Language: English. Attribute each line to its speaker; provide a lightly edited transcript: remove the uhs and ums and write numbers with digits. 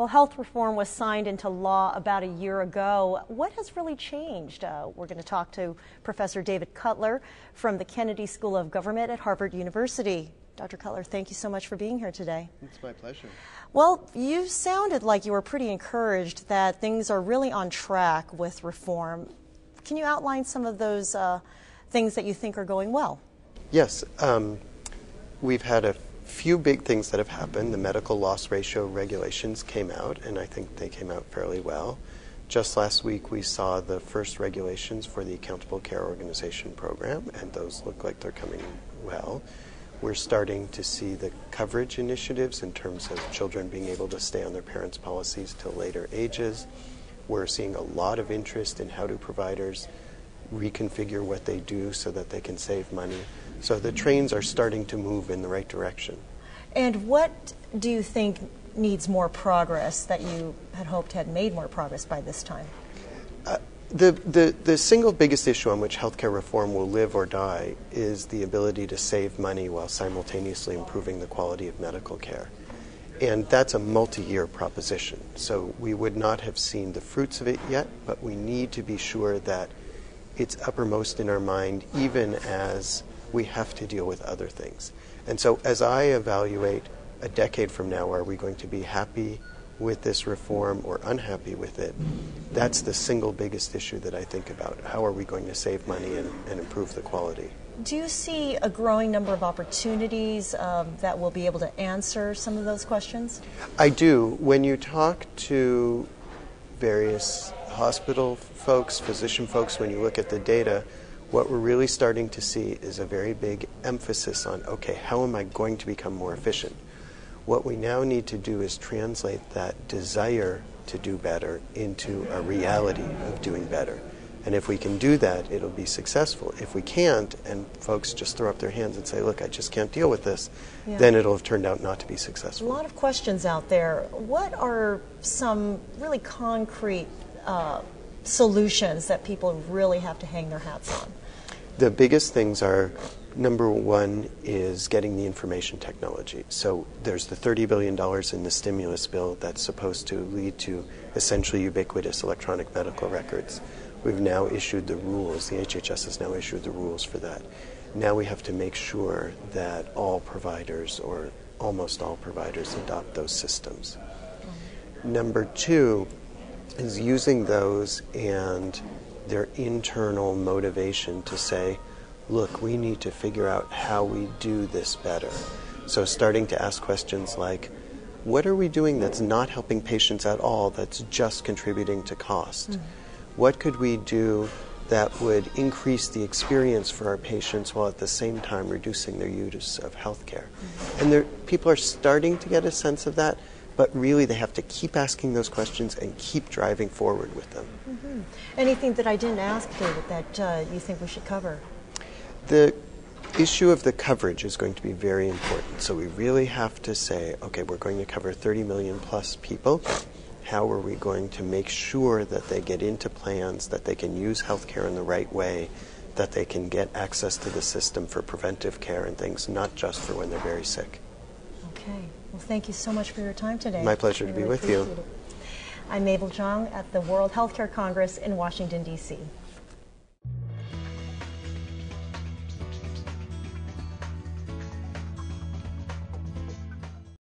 Speaker 1: Well, health reform was signed into law about a year ago. What has really changed? We're going to talk to Professor David Cutler from the Kennedy School of Government at Harvard University. Dr. Cutler, thank you so much for being here today.
Speaker 2: It's my pleasure.
Speaker 1: Well, you sounded like you were pretty encouraged that things are really on track with reform. Can you outline some of those things that you think are going well?
Speaker 2: Yes. We've had a few big things that have happened. The medical loss ratio regulations came out, and I think they came out fairly well. Just last week, we saw the first regulations for the Accountable Care Organization program, and those look like they're coming well. We're starting to see the coverage initiatives in terms of children being able to stay on their parents' policies till later ages. We're seeing a lot of interest in how do providers reconfigure what they do so that they can save money. So the trains are starting to move in the right direction.
Speaker 1: And what do you think needs more progress that you had hoped had made more progress by this time?
Speaker 2: The single biggest issue on which healthcare reform will live or die is the ability to save money while simultaneously improving the quality of medical care. And that's a multi-year proposition. So we would not have seen the fruits of it yet, but we need to be sure that it's uppermost in our mind even as we have to deal with other things. And so as I evaluate a decade from now, are we going to be happy with this reform or unhappy with it? That's the single biggest issue that I think about. How are we going to save money and improve the quality?
Speaker 1: Do you see a growing number of opportunities that will be able to answer some of those questions?
Speaker 2: I do. When you talk to various hospital folks, physician folks, when you look at the data, what we're really starting to see is a very big emphasis on, okay, how am I going to become more efficient? What we now need to do is translate that desire to do better into a reality of doing better. And if we can do that, it'll be successful. If we can't, and folks just throw up their hands and say, look, I just can't deal with this, then it'll have turned out not to be successful.
Speaker 1: A lot of questions out there. What are some really concrete solutions that people really have to hang their hats on?
Speaker 2: The biggest things are, number one is getting the information technology. So there's the $30 billion in the stimulus bill that's supposed to lead to essentially ubiquitous electronic medical records. We've now issued the rules. The HHS has now issued the rules for that. Now we have to make sure that all providers, or almost all providers, adopt those systems. Number two is using those and their internal motivation to say, look, we need to figure out how we do this better. So starting to ask questions like, what are we doing that's not helping patients at all, that's just contributing to cost? What could we do that would increase the experience for our patients while at the same time reducing their use of healthcare? And people are starting to get a sense of that, but really they have to keep asking those questions and keep driving forward with them.
Speaker 1: Anything that I didn't ask, David, that you think we should cover?
Speaker 2: The issue of the coverage is going to be very important. So we really have to say, okay, we're going to cover 30 million plus people. How are we going to make sure that they get into plans, that they can use healthcare in the right way, that they can get access to the system for preventive care and things, not just for when they're very sick?
Speaker 1: Okay. Well, thank you so much for your time today.
Speaker 2: My pleasure to be with you.
Speaker 1: I'm Mabel Zhang at the World Healthcare Congress in Washington, D.C.